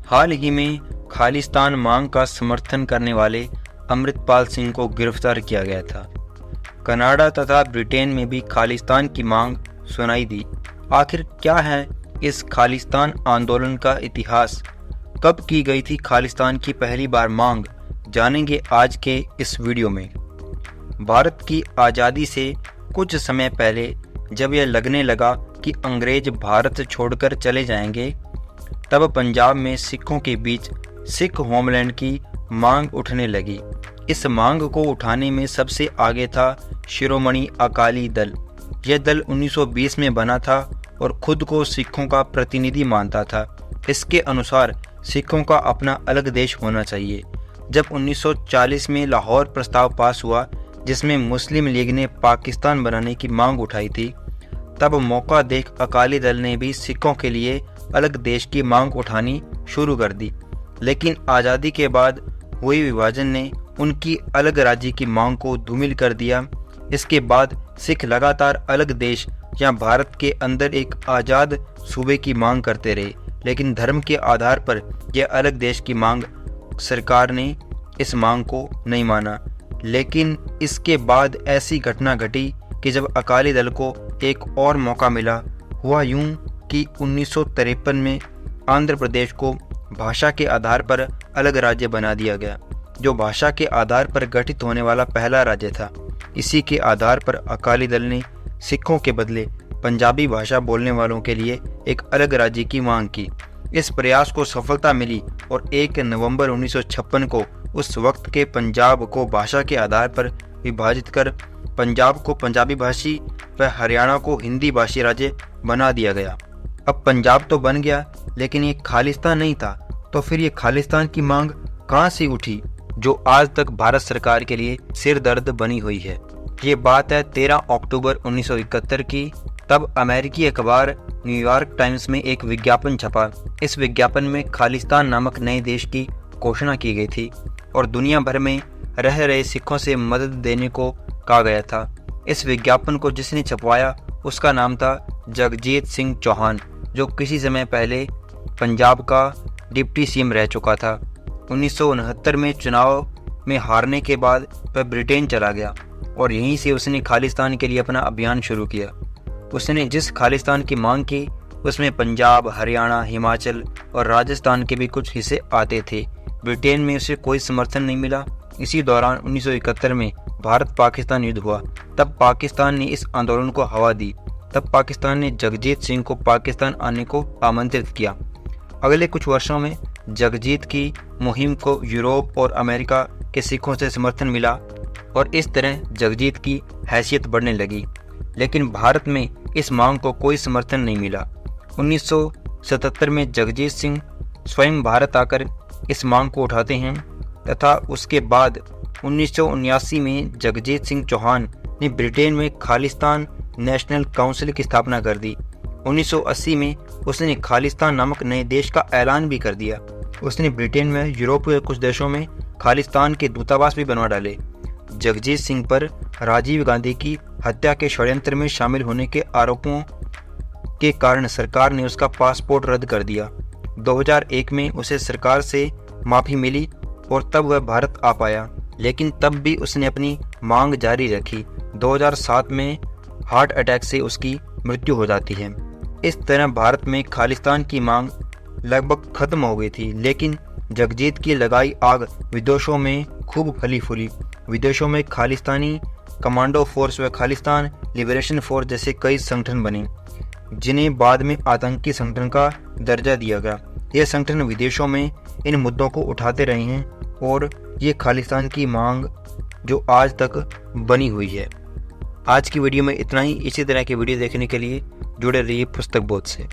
हाल ही में खालिस्तान मांग का समर्थन करने वाले अमृतपाल सिंह को गिरफ्तार किया गया था। कनाडा तथा ब्रिटेन में भी खालिस्तान की मांग सुनाई दी। आखिर क्या है इस खालिस्तान आंदोलन का इतिहास? कब की गई थी खालिस्तान की पहली बार मांग? जानेंगे आज के इस वीडियो में। भारत की आज़ादी से कुछ समय पहले जब यह लगने लगा कि अंग्रेज भारत छोड़कर चले जाएंगे, तब पंजाब में सिखों के बीच सिख होमलैंड की मांग उठने लगी। इस मांग को उठाने में सबसे आगे था शिरोमणि अकाली दल। यह दल 1920 में बना था और खुद को सिखों का प्रतिनिधि मानता था। इसके अनुसार सिखों का अपना अलग देश होना चाहिए। जब 1940 में लाहौर प्रस्ताव पास हुआ, जिसमें मुस्लिम लीग ने पाकिस्तान बनाने की मांग उठाई थी, तब मौका देख अकाली दल ने भी सिखों के लिए अलग देश की मांग उठानी शुरू कर दी। लेकिन आज़ादी के बाद हुए विभाजन ने उनकी अलग राज्य की मांग को धूमिल कर दिया। इसके बाद सिख लगातार अलग देश या भारत के अंदर एक आज़ाद सूबे की मांग करते रहे, लेकिन धर्म के आधार पर यह अलग देश की मांग सरकार ने इस मांग को नहीं माना। लेकिन इसके बाद ऐसी घटना घटी कि जब अकाली दल को एक और मौका मिला, हुआ यूं कि 1953 में आंध्र प्रदेश को भाषा के आधार पर अलग राज्य बना दिया गया, जो भाषा के आधार पर गठित होने वाला पहला राज्य था। इसी के आधार पर अकाली दल ने सिखों के बदले पंजाबी भाषा बोलने वालों के लिए एक अलग राज्य की मांग की। इस प्रयास को सफलता मिली और 1 नवंबर 1956 को उस वक्त के पंजाब को भाषा के आधार पर विभाजित कर पंजाब को पंजाबी भाषी व हरियाणा को हिंदी भाषी राज्य बना दिया गया। अब पंजाब तो बन गया, लेकिन ये खालिस्तान नहीं था। तो फिर ये खालिस्तान की मांग कहाँ से उठी, जो आज तक भारत सरकार के लिए सिर दर्द बनी हुई है? ये बात है 13 अक्टूबर 1971 की। तब अमेरिकी अखबार न्यूयॉर्क टाइम्स में एक विज्ञापन छपा। इस विज्ञापन में खालिस्तान नामक नए देश की घोषणा की गई थी और दुनिया भर में रह रहे सिखों से मदद देने को कहा गया था। इस विज्ञापन को जिसने छपवाया उसका नाम था जगजीत सिंह चौहान, जो किसी समय पहले पंजाब का डिप्टी सीएम रह चुका था। 1969 में चुनाव में हारने के बाद वह ब्रिटेन चला गया और यहीं से उसने खालिस्तान के लिए अपना अभियान शुरू किया। उसने जिस खालिस्तान की मांग की, उसमें पंजाब, हरियाणा, हिमाचल और राजस्थान के भी कुछ हिस्से आते थे। ब्रिटेन में उसे कोई समर्थन नहीं मिला। इसी दौरान 1971 में भारत पाकिस्तान युद्ध हुआ। तब पाकिस्तान ने इस आंदोलन को हवा दी। तब पाकिस्तान ने जगजीत सिंह को पाकिस्तान आने को आमंत्रित किया। अगले कुछ वर्षों में जगजीत की मुहिम को यूरोप और अमेरिका के सिखों से समर्थन मिला और इस तरह जगजीत की हैसियत बढ़ने लगी। लेकिन भारत में इस मांग को कोई समर्थन नहीं मिला। 1977 में जगजीत सिंह स्वयं भारत आकर इस मांग को उठाते हैं तथा उसके बाद 1979 में जगजीत सिंह चौहान ने ब्रिटेन में खालिस्तान नेशनल काउंसिल की स्थापना कर दी। 1980 में उसने खालिस्तान नामक नए देश का ऐलान भी कर दिया। उसने ब्रिटेन में यूरोप के कुछ देशों में खालिस्तान के दूतावास भी बनवा डाले। जगजीत सिंह पर राजीव गांधी की हत्या के षड्यंत्र में शामिल होने के आरोपों के कारण सरकार ने उसका पासपोर्ट रद्द कर दिया। 2001 में उसे सरकार से माफ़ी मिली और तब वह भारत आ पाया, लेकिन तब भी उसने अपनी मांग जारी रखी। 2007 में हार्ट अटैक से उसकी मृत्यु हो जाती है। इस तरह भारत में खालिस्तान की मांग लगभग खत्म हो गई थी, लेकिन जगजीत की लगाई आग विदेशों में खूब फली फूली। विदेशों में खालिस्तानी कमांडो फोर्स व खालिस्तान लिबरेशन फोर्स जैसे कई संगठन बने, जिन्हें बाद में आतंकी संगठन का दर्जा दिया गया। ये संगठन विदेशों में इन मुद्दों को उठाते रहे हैं और ये खालिस्तान की मांग जो आज तक बनी हुई है। आज की वीडियो में इतना ही। इसी तरह की वीडियो देखने के लिए जुड़े रहिए पुस्तक बोध से।